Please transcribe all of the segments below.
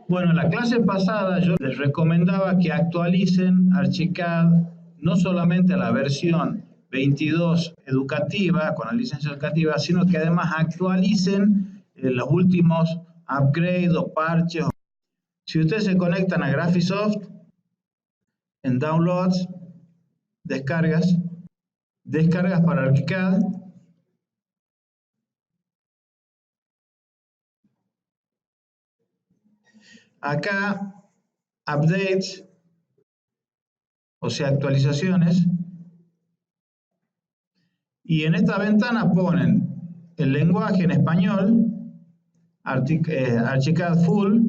Bueno, en la clase pasada yo les recomendaba que actualicen Archicad no solamente a la versión 22 educativa, con la licencia educativa, sino que además actualicen los últimos upgrades o parches. Si ustedes se conectan a Graphisoft, en Downloads, Descargas, Descargas para Archicad, acá, Updates, o sea, actualizaciones, y en esta ventana ponen el lenguaje en español, Archicad Full,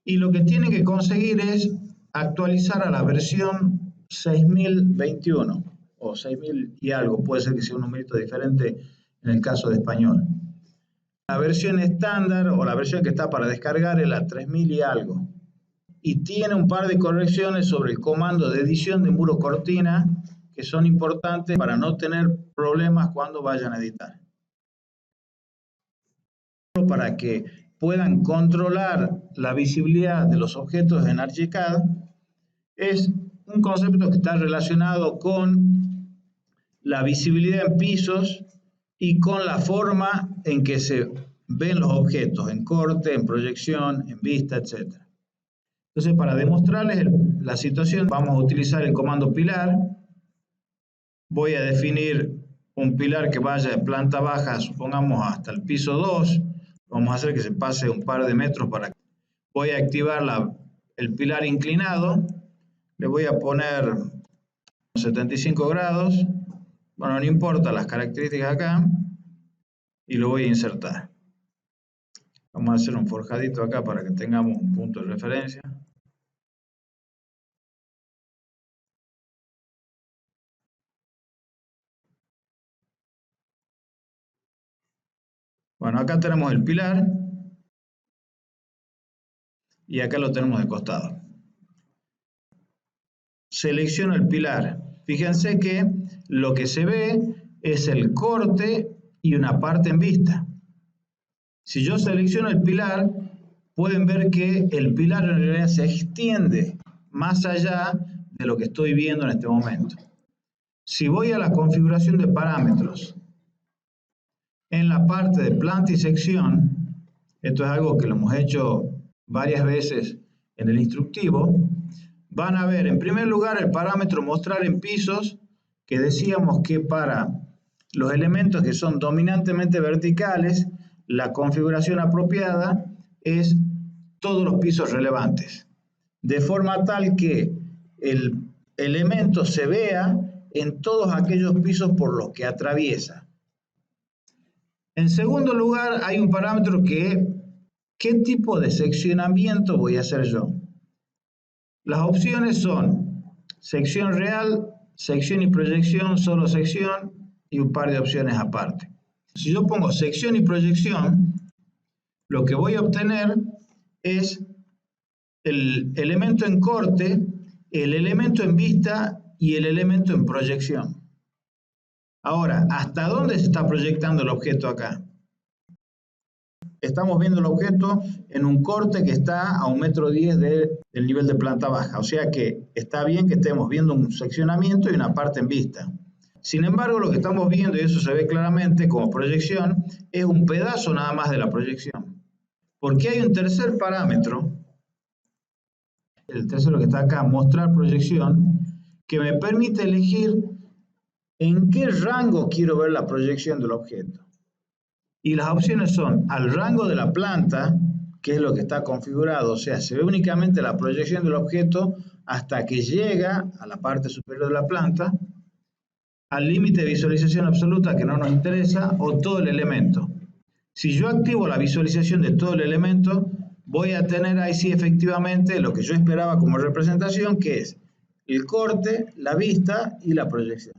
y lo que tienen que conseguir es actualizar a la versión 6021 o 6000 y algo, puede ser que sea un numerito diferente en el caso de español. La versión estándar o la versión que está para descargar es la 3000 y algo. Y tiene un par de correcciones sobre el comando de edición de muro cortina que son importantes para no tener problemas cuando vayan a editar. Para que puedan controlar la visibilidad de los objetos en Archicad es un concepto que está relacionado con la visibilidad en pisos y con la forma en que se ven los objetos, en corte, en proyección, en vista, etc. Entonces, para demostrarles la situación, vamos a utilizar el comando pilar. Voy a definir un pilar que vaya de planta baja, supongamos hasta el piso 2. Vamos a hacer que se pase un par de metros para... Voy a activar el pilar inclinado. Le voy a poner 75 grados. Bueno, no importa las características acá. Y lo voy a insertar. Vamos a hacer un forjadito acá para que tengamos un punto de referencia. Bueno, acá tenemos el pilar. Y acá lo tenemos de costado. Selecciono el pilar. Fíjense que lo que se ve es el corte y una parte en vista. Si yo selecciono el pilar, pueden ver que el pilar en realidad se extiende más allá de lo que estoy viendo en este momento. Si voy a la configuración de parámetros, en la parte de planta y sección, esto es algo que lo hemos hecho varias veces en el instructivo, van a ver en primer lugar el parámetro mostrar en pisos, que decíamos que para los elementos que son dominantemente verticales, la configuración apropiada es todos los pisos relevantes, de forma tal que el elemento se vea en todos aquellos pisos por los que atraviesa. En segundo lugar, hay un parámetro que, ¿qué tipo de seccionamiento voy a hacer yo? Las opciones son sección real, sección y proyección, solo sección y un par de opciones aparte. Si yo pongo sección y proyección, lo que voy a obtener es el elemento en corte, el elemento en vista y el elemento en proyección. Ahora, ¿hasta dónde se está proyectando el objeto acá? Estamos viendo el objeto en un corte que está a 1,10 m del nivel de planta baja. O sea que está bien que estemos viendo un seccionamiento y una parte en vista. Sin embargo, lo que estamos viendo, y eso se ve claramente como proyección, es un pedazo nada más de la proyección. Porque hay un tercer parámetro, el tercero que está acá, mostrar proyección, que me permite elegir en qué rango quiero ver la proyección del objeto. Y las opciones son al rango de la planta, que es lo que está configurado, o sea, se ve únicamente la proyección del objeto hasta que llega a la parte superior de la planta, al límite de visualización absoluta que no nos interesa, o todo el elemento. Si yo activo la visualización de todo el elemento, voy a tener ahí sí efectivamente lo que yo esperaba como representación, que es el corte, la vista y la proyección.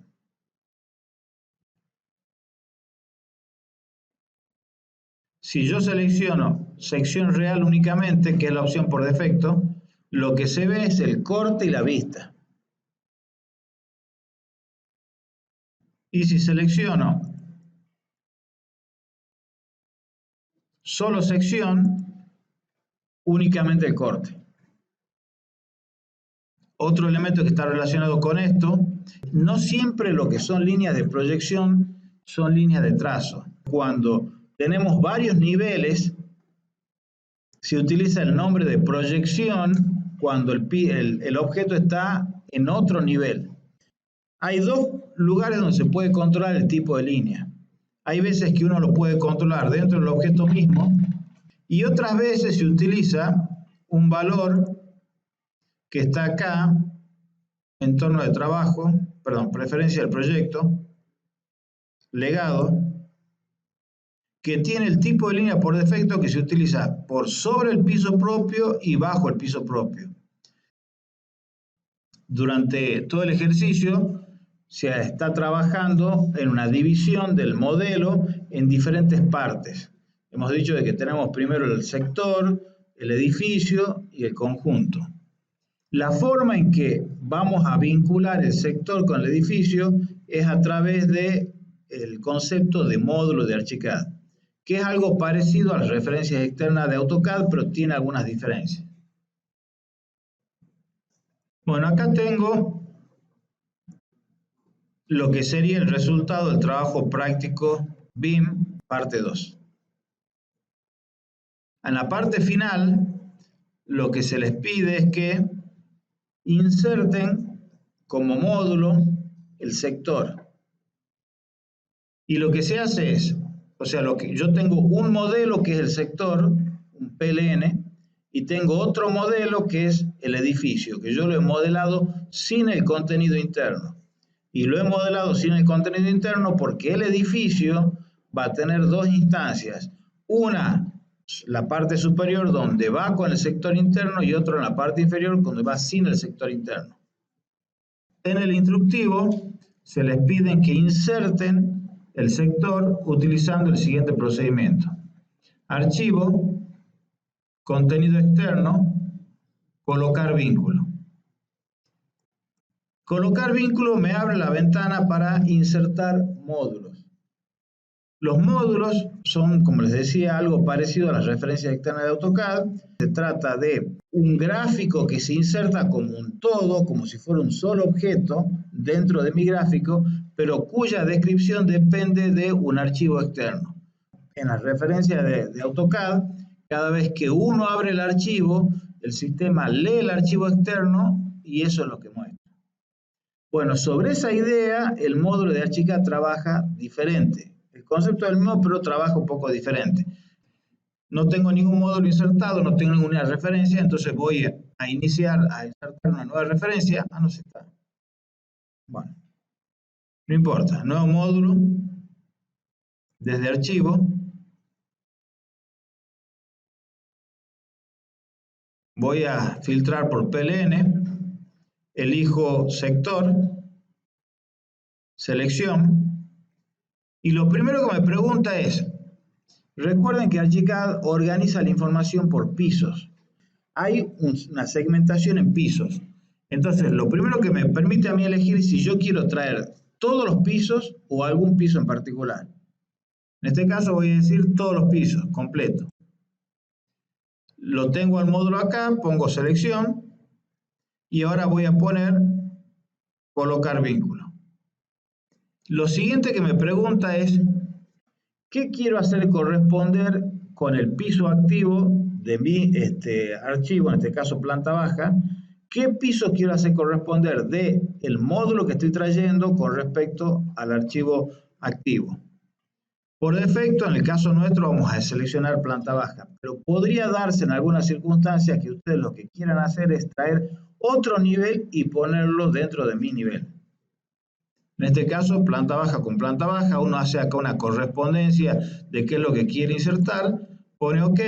Si yo selecciono sección real únicamente, que es la opción por defecto, lo que se ve es el corte y la vista. Y si selecciono solo sección, únicamente el corte. Otro elemento que está relacionado con esto, no siempre lo que son líneas de proyección son líneas de trazo. Cuando tenemos varios niveles, se utiliza el nombre de proyección cuando el objeto está en otro nivel. Hay dos lugares donde se puede controlar el tipo de línea. Hay veces que uno lo puede controlar dentro del objeto mismo y otras veces se utiliza un valor que está acá, entorno de trabajo, perdón, preferencia del proyecto, legado, que tiene el tipo de línea por defecto que se utiliza por sobre el piso propio y bajo el piso propio. Durante todo el ejercicio se está trabajando en una división del modelo en diferentes partes. Hemos dicho de que tenemos primero el sector, el edificio y el conjunto. La forma en que vamos a vincular el sector con el edificio es a través del concepto de módulo de Archicad, que es algo parecido a las referencias externas de AutoCAD, pero tiene algunas diferencias. Bueno, acá tengo lo que sería el resultado del trabajo práctico BIM, parte 2. En la parte final, lo que se les pide es que inserten como módulo el sector. Y lo que se hace es, o sea, yo tengo un modelo que es el sector, un PLN, y tengo otro modelo que es el edificio, que yo lo he modelado sin el contenido interno. Y lo he modelado sin el contenido interno porque el edificio va a tener dos instancias. Una, la parte superior donde va con el sector interno y otra en la parte inferior donde va sin el sector interno. En el instructivo se les piden que inserten el sector utilizando el siguiente procedimiento. Archivo, contenido externo, colocar vínculo. Colocar vínculo me abre la ventana para insertar módulos. Los módulos son, como les decía, algo parecido a las referencias externas de AutoCAD. Se trata de un gráfico que se inserta como un todo, como si fuera un solo objeto dentro de mi gráfico, pero cuya descripción depende de un archivo externo. En las referencias de AutoCAD, cada vez que uno abre el archivo, el sistema lee el archivo externo y eso es lo que muestra. Bueno, sobre esa idea, el módulo de Archicad trabaja diferente. El concepto es el mismo, pero trabaja un poco diferente. No tengo ningún módulo insertado, no tengo ninguna referencia, entonces voy a insertar una nueva referencia. Ah, no se está. Bueno, no importa. Nuevo módulo, desde archivo. Voy a filtrar por PLN. Elijo sector, selección, y lo primero que me pregunta es, recuerden que Archicad organiza la información por pisos. Hay una segmentación en pisos. Entonces, lo primero que me permite a mí elegir es si yo quiero traer todos los pisos o algún piso en particular. En este caso voy a decir todos los pisos, completo. Lo tengo al módulo acá, pongo selección, y ahora voy a poner colocar vínculo. Lo siguiente que me pregunta es, ¿qué quiero hacer corresponder con el piso activo de mi archivo, en este caso planta baja? ¿Qué piso quiero hacer corresponder del módulo que estoy trayendo con respecto al archivo activo? Por defecto, en el caso nuestro, vamos a seleccionar planta baja, pero podría darse en algunas circunstancias que ustedes lo que quieran hacer es traer otro nivel y ponerlo dentro de mi nivel. En este caso, planta baja con planta baja, uno hace acá una correspondencia de qué es lo que quiere insertar, pone OK,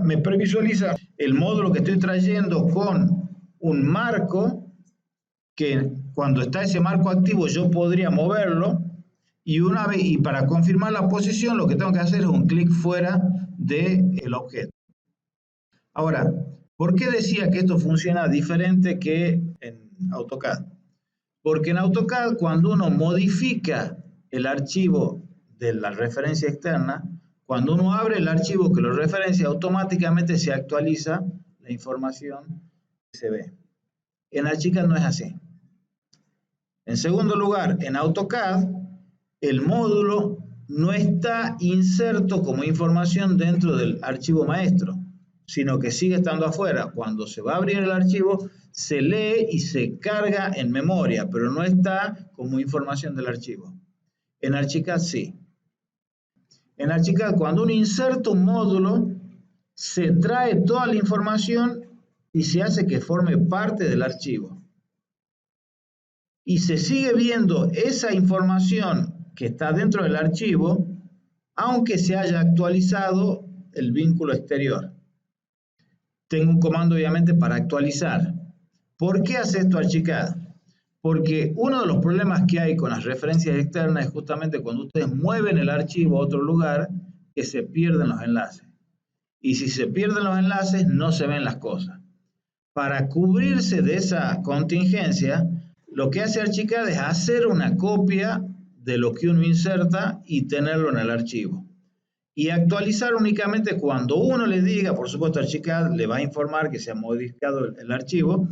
me previsualiza el módulo que estoy trayendo con un marco, que cuando está ese marco activo yo podría moverlo, y para confirmar la posición lo que tengo que hacer es un clic fuera del objeto. Ahora, ¿por qué decía que esto funciona diferente que en AutoCAD? Porque en AutoCAD, cuando uno modifica el archivo de la referencia externa, Cuando uno abre el archivo que lo referencia, automáticamente se actualiza la información que se ve. En Archicad no es así. En segundo lugar, en AutoCAD, el módulo no está inserto como información dentro del archivo maestro, sino que sigue estando afuera. Cuando se va a abrir el archivo, se lee y se carga en memoria, pero no está como información del archivo. En Archicad sí. En Archicad, cuando uno inserta un módulo, se trae toda la información y se hace que forme parte del archivo. Y se sigue viendo esa información que está dentro del archivo, aunque se haya actualizado el vínculo exterior. Tengo un comando, obviamente, para actualizar. ¿Por qué hace esto Archicad? Porque uno de los problemas que hay con las referencias externas es justamente cuando ustedes mueven el archivo a otro lugar, que se pierden los enlaces. Y si se pierden los enlaces, no se ven las cosas. Para cubrirse de esa contingencia, lo que hace Archicad es hacer una copia de lo que uno inserta y tenerlo en el archivo. Y actualizar únicamente cuando uno le diga, por supuesto Archicad le va a informar que se ha modificado el archivo,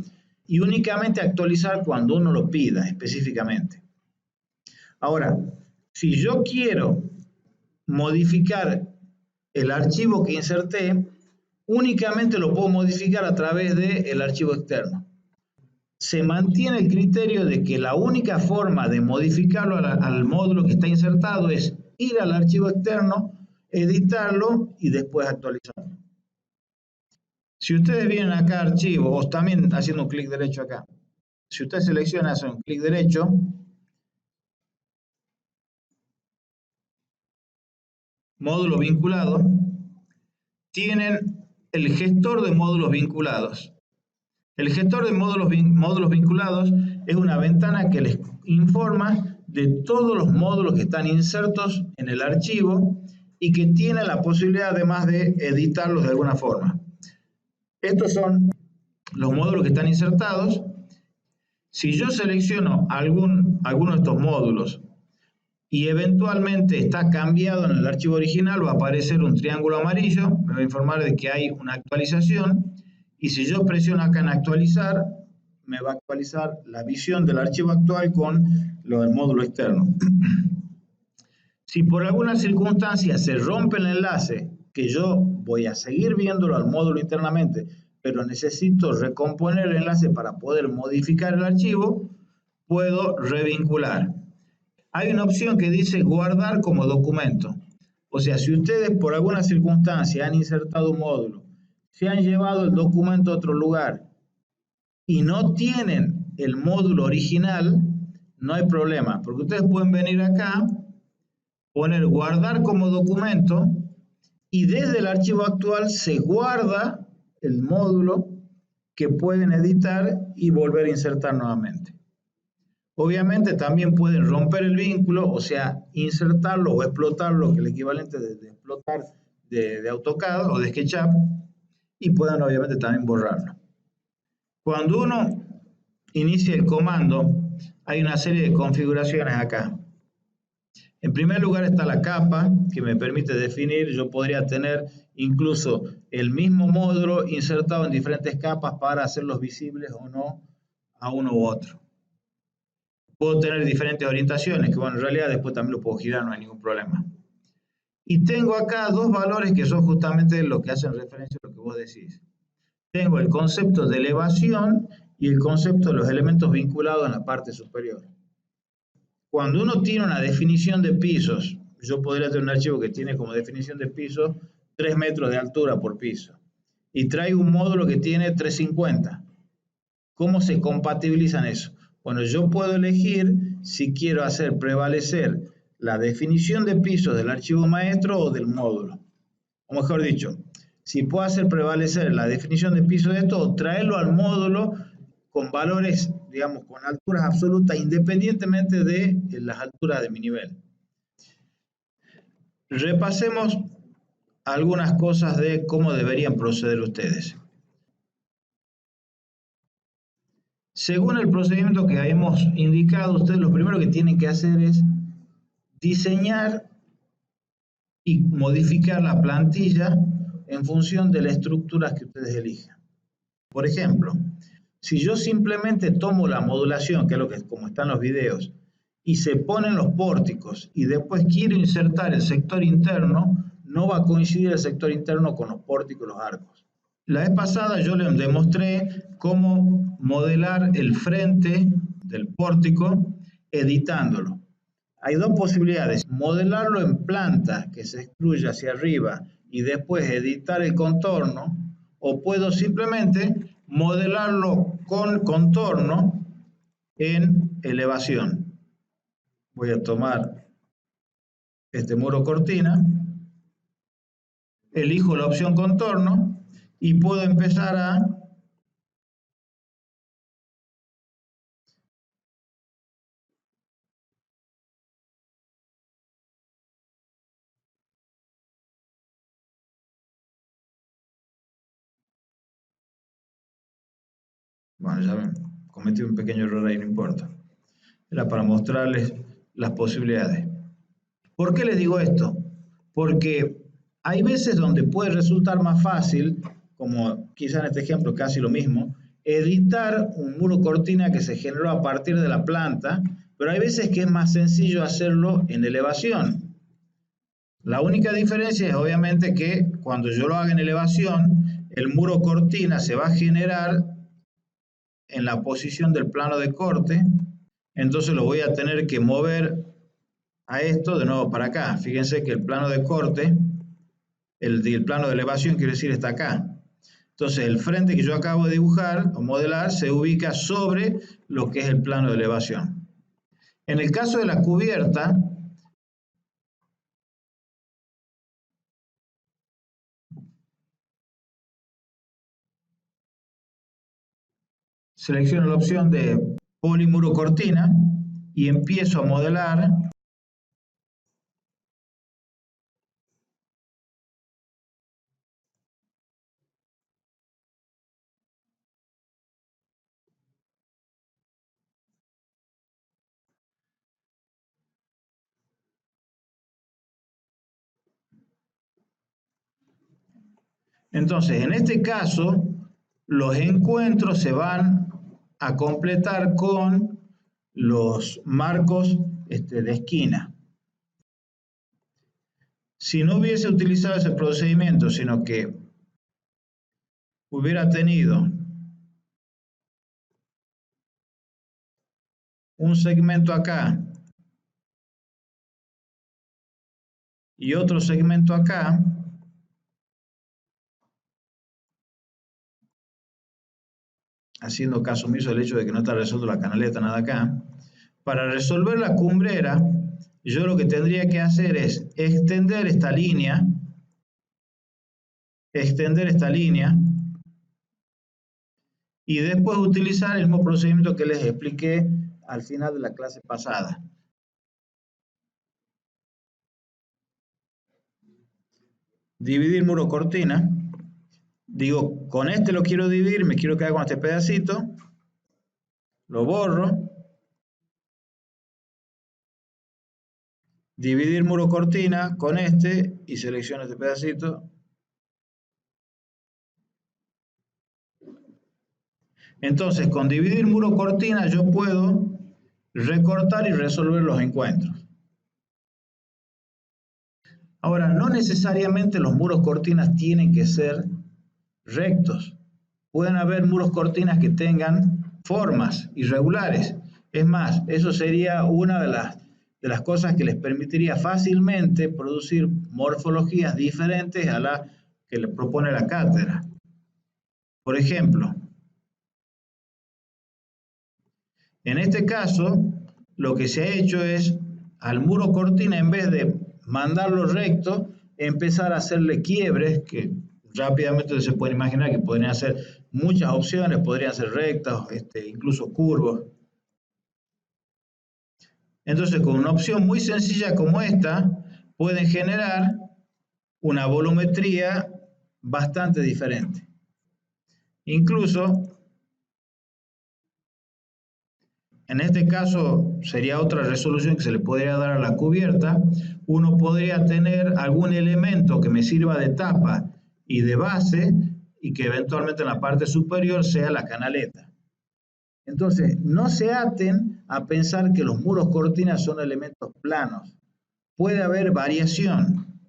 y únicamente actualizar cuando uno lo pida específicamente. Ahora, si yo quiero modificar el archivo que inserté, únicamente lo puedo modificar a través del archivo externo. Se mantiene el criterio de que la única forma de modificarlo al módulo que está insertado es ir al archivo externo, editarlo y después actualizarlo. Si ustedes vienen acá a archivo, o también haciendo un clic derecho acá, si usted selecciona, hace un clic derecho, módulo vinculado, tienen el gestor de módulos vinculados. El gestor de módulos vinculados es una ventana que les informa de todos los módulos que están insertos en el archivo y que tiene la posibilidad además de editarlos de alguna forma. Estos son los módulos que están insertados. Si yo selecciono alguno de estos módulos y eventualmente está cambiado en el archivo original, va a aparecer un triángulo amarillo, me va a informar de que hay una actualización, y si yo presiono acá en actualizar, me va a actualizar la visión del archivo actual con lo del módulo externo. Si por alguna circunstancia se rompe el enlace, que yo voy a seguir viéndolo al módulo internamente, pero necesito recomponer el enlace para poder modificar el archivo, puedo revincular. Hay una opción que dice guardar como documento. O sea, si ustedes por alguna circunstancia han insertado un módulo, se han llevado el documento a otro lugar y no tienen el módulo original, no hay problema, porque ustedes pueden venir acá, poner guardar como documento y desde el archivo actual se guarda el módulo que pueden editar y volver a insertar nuevamente. Obviamente también pueden romper el vínculo, o sea, insertarlo o explotarlo, que es el equivalente de explotar de AutoCAD o de SketchUp, y pueden obviamente también borrarlo. Cuando uno inicia el comando, hay una serie de configuraciones acá. En primer lugar está la capa, que me permite definir, yo podría tener incluso el mismo módulo insertado en diferentes capas para hacerlos visibles o no a uno u otro. Puedo tener diferentes orientaciones, que bueno, en realidad después también lo puedo girar, no hay ningún problema. Y tengo acá dos valores que son justamente lo que hacen referencia a lo que vos decís. Tengo el concepto de elevación y el concepto de los elementos vinculados en la parte superior. Cuando uno tiene una definición de pisos, yo podría tener un archivo que tiene como definición de pisos 3 metros de altura por piso. Y traigo un módulo que tiene 350. ¿Cómo se compatibilizan eso? Bueno, yo puedo elegir si quiero hacer prevalecer la definición de pisos del archivo maestro o del módulo. O mejor dicho, si puedo hacer prevalecer la definición de piso de esto o traerlo al módulo con valores, digamos, con alturas absolutas independientemente de las alturas de mi nivel. Repasemos algunas cosas de cómo deberían proceder ustedes. Según el procedimiento que hemos indicado, ustedes lo primero que tienen que hacer es diseñar y modificar la plantilla en función de las estructuras que ustedes elijan. Por ejemplo, si yo simplemente tomo la modulación, que es lo que como están los videos, y se ponen los pórticos y después quiero insertar el sector interno, no va a coincidir el sector interno con los pórticos y los arcos. La vez pasada yo les demostré cómo modelar el frente del pórtico editándolo. Hay dos posibilidades: modelarlo en planta que se extruye hacia arriba y después editar el contorno, o puedo simplemente modelarlo con contorno en elevación. Voy a tomar este muro cortina, elijo la opción contorno y puedo empezar a bueno, ya cometí un pequeño error ahí, no importa. Era para mostrarles las posibilidades. ¿Por qué les digo esto? Porque hay veces donde puede resultar más fácil, como quizá en este ejemplo casi lo mismo, editar un muro cortina que se generó a partir de la planta, pero hay veces que es más sencillo hacerlo en elevación. La única diferencia es obviamente que cuando yo lo haga en elevación, el muro cortina se va a generar en la posición del plano de corte, entonces lo voy a tener que mover a esto de nuevo para acá. Fíjense que el plano de corte, el plano de elevación quiere decir está acá. Entonces el frente que yo acabo de dibujar o modelar se ubica sobre lo que es el plano de elevación. En el caso de la cubierta, selecciono la opción de polimuro cortina y empiezo a modelar. Entonces, en este caso, los encuentros se van a completar con los marcos de esquina. Si no hubiese utilizado ese procedimiento, sino que hubiera tenido un segmento acá y otro segmento acá, haciendo caso omiso del hecho de que no está resuelto la canaleta, nada acá, para resolver la cumbrera, yo lo que tendría que hacer es extender esta línea, y después utilizar el mismo procedimiento que les expliqué al final de la clase pasada. Dividir muro cortina. Digo, con este lo quiero dividir, me quiero quedar con este pedacito. Lo borro. Dividir muro cortina con este y selecciono este pedacito. Entonces, con dividir muro cortina yo puedo recortar y resolver los encuentros. Ahora, no necesariamente los muros cortinas tienen que ser rectos. Pueden haber muros cortinas que tengan formas irregulares. Es más, eso sería una de las cosas que les permitiría fácilmente producir morfologías diferentes a las que le propone la cátedra. Por ejemplo, en este caso, lo que se ha hecho es al muro cortina, en vez de mandarlo recto, empezar a hacerle quiebres que rápidamente se pueden imaginar que podrían ser muchas opciones, podrían ser rectas, incluso curvos. Entonces, con una opción muy sencilla como esta, pueden generar una volumetría bastante diferente. Incluso, En este caso sería otra resolución que se le podría dar a la cubierta. Uno podría tener algún elemento que me sirva de tapa y de base y que eventualmente en la parte superior sea la canaleta. Entonces, no se aten a pensar que los muros cortinas son elementos planos. Puede haber variación.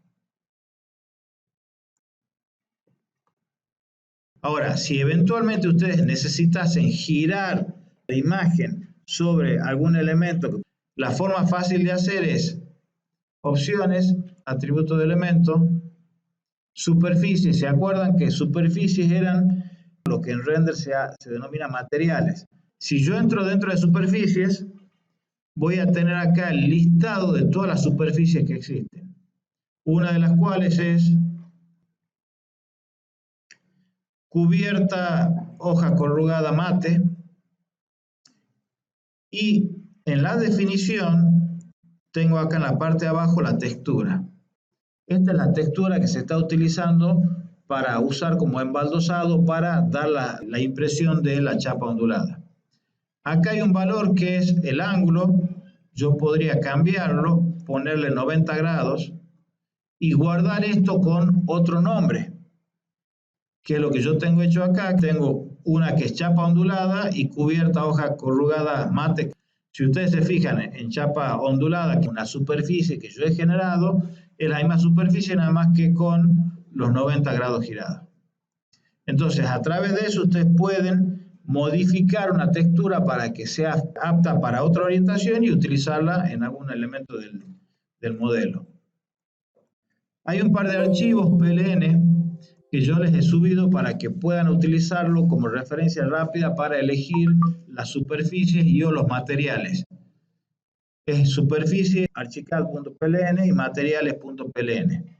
Ahora, si eventualmente ustedes necesitasen girar la imagen sobre algún elemento, la forma fácil de hacer es opciones, atributo de elemento, superficie. ¿Se acuerdan que superficies eran lo que en render se denomina materiales? Si yo entro dentro de superficies, voy a tener acá el listado de todas las superficies que existen. Una de las cuales es cubierta, hoja corrugada mate. Y en la definición tengo acá en la parte de abajo la textura. Esta es la textura que se está utilizando para usar como embaldosado para dar la impresión de la chapa ondulada. Acá hay un valor que es el ángulo. Yo podría cambiarlo, ponerle 90 grados y guardar esto con otro nombre, que es lo que yo tengo hecho acá. Tengo una que es chapa ondulada y cubierta hoja corrugada mate. Si ustedes se fijan en chapa ondulada, que es una superficie que yo he generado, es la misma superficie nada más que con los 90 grados girados. Entonces, a través de eso ustedes pueden modificar una textura para que sea apta para otra orientación y utilizarla en algún elemento del modelo. Hay un par de archivos PLN que yo les he subido para que puedan utilizarlo como referencia rápida para elegir las superficies y o los materiales. Es superficie archicad.pln y materiales.pln.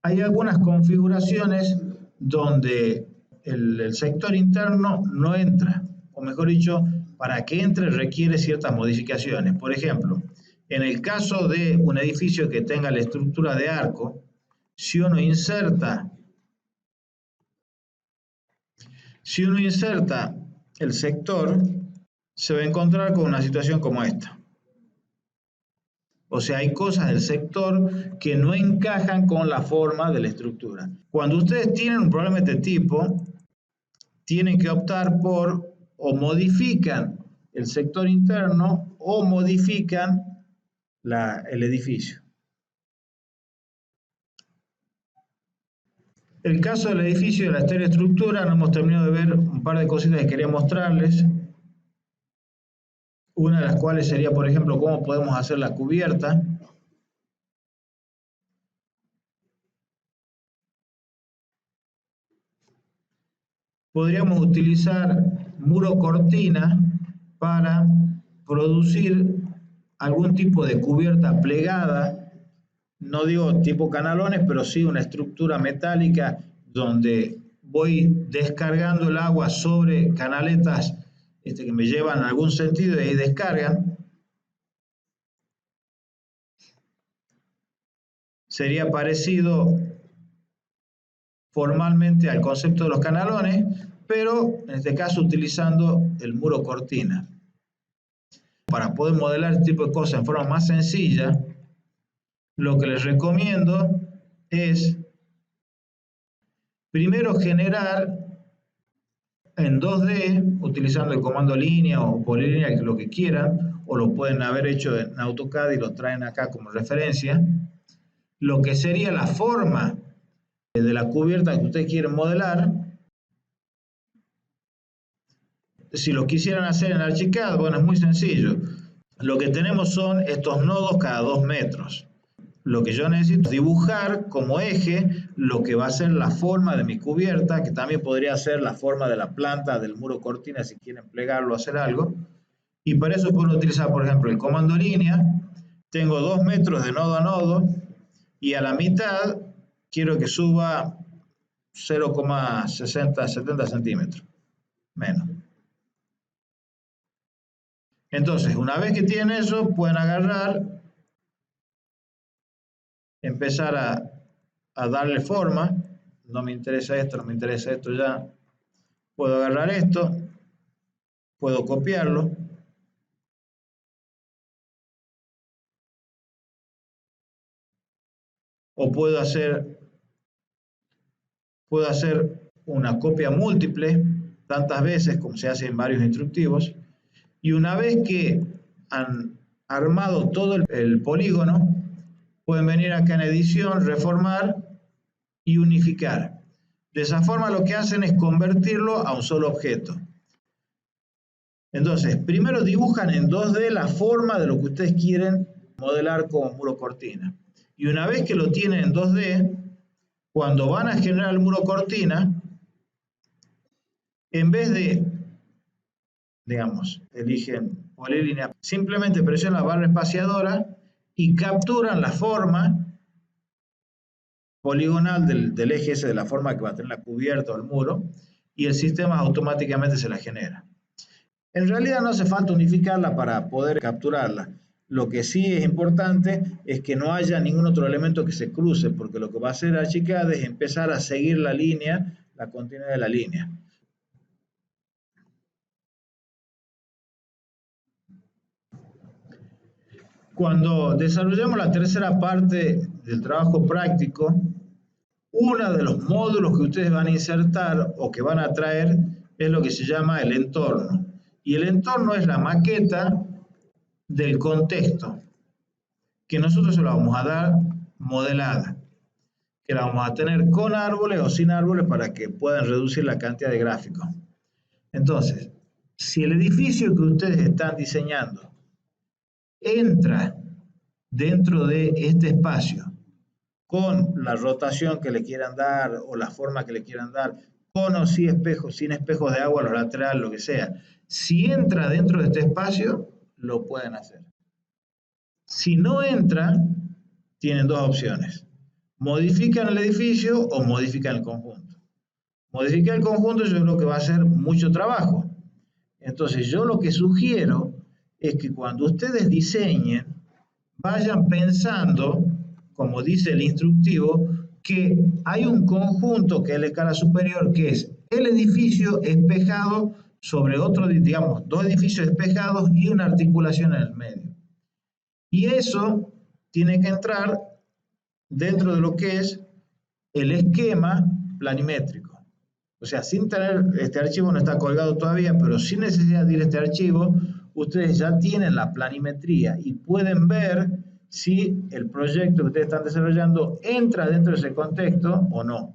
Hay algunas configuraciones donde el sector interno no entra, o mejor dicho, para que entre requiere ciertas modificaciones. Por ejemplo, en el caso de un edificio que tenga la estructura de arco, si uno inserta el sector, se va a encontrar con una situación como esta. O sea, hay cosas del sector que no encajan con la forma de la estructura. Cuando ustedes tienen un problema de este tipo, tienen que optar por o modifican el sector interno o modifican el edificio. El caso del edificio de la estereoestructura, no hemos terminado de ver un par de cositas que quería mostrarles. Una de las cuales sería, por ejemplo, cómo podemos hacer la cubierta. Podríamos utilizar muro cortina para producir algún tipo de cubierta plegada, no digo tipo canalones, pero sí una estructura metálica donde voy descargando el agua sobre canaletas que me llevan en algún sentido y ahí descargan. Sería parecido formalmente al concepto de los canalones, pero en este caso utilizando el muro cortina. Para poder modelar este tipo de cosas en forma más sencilla, lo que les recomiendo es primero generar en 2D, utilizando el comando línea o polilínea, lo que quieran, o lo pueden haber hecho en AutoCAD y lo traen acá como referencia, lo que sería la forma de la cubierta que ustedes quieren modelar. Si lo quisieran hacer en Archicad, bueno, es muy sencillo. Lo que tenemos son estos nodos cada 2 metros. Lo que yo necesito es dibujar como eje lo que va a ser la forma de mi cubierta, que también podría ser la forma de la planta del muro cortina si quieren plegarlo o hacer algo. Y para eso puedo utilizar, por ejemplo, el comando línea. Tengo 2 metros de nodo a nodo y a la mitad quiero que suba 0,60-70 centímetros, menos. Entonces, una vez que tienen eso, pueden agarrar, empezar a darle forma. No me interesa esto, no me interesa esto ya. Puedo agarrar esto, puedo copiarlo o puedo hacer una copia múltiple tantas veces como se hace en varios instructivos, y una vez que han armado todo el polígono, pueden venir acá en edición, reformar y unificar. De esa forma lo que hacen es convertirlo a un solo objeto. Entonces, primero dibujan en 2D la forma de lo que ustedes quieren modelar como muro cortina. Y una vez que lo tienen en 2D, cuando van a generar el muro cortina, en vez de, digamos, eligen polilínea, simplemente presionan la barra espaciadora y capturan la forma poligonal del eje ese, de la forma que va a tener la cubierta o el muro, y el sistema automáticamente se la genera. En realidad no hace falta unificarla para poder capturarla. Lo que sí es importante es que no haya ningún otro elemento que se cruce, porque lo que va a hacer Archicad es empezar a seguir la línea, la continuidad de la línea. Cuando desarrollamos la tercera parte del trabajo práctico, uno de los módulos que ustedes van a insertar o que van a traer es lo que se llama el entorno. Y el entorno es la maqueta del contexto, que nosotros se la vamos a dar modelada, que la vamos a tener con árboles o sin árboles para que puedan reducir la cantidad de gráficos. Entonces, si el edificio que ustedes están diseñando entra dentro de este espacio con la rotación que le quieran dar o la forma que le quieran dar, con o sin espejos de agua a los laterales, lo que sea, si entra dentro de este espacio, lo pueden hacer. Si no entra, tienen dos opciones. Modifican el edificio o modifican el conjunto. Modificar el conjunto yo creo que va a ser mucho trabajo. Entonces yo lo que sugiero es que cuando ustedes diseñen, vayan pensando, como dice el instructivo, que hay un conjunto que es la escala superior, que es el edificio espejado sobre otro, digamos, dos edificios espejados y una articulación en el medio. Y eso tiene que entrar dentro de lo que es el esquema planimétrico. O sea, sin tener, este archivo no está colgado todavía, pero sin necesidad de ir a este archivo, ustedes ya tienen la planimetría y pueden ver si el proyecto que ustedes están desarrollando entra dentro de ese contexto o no.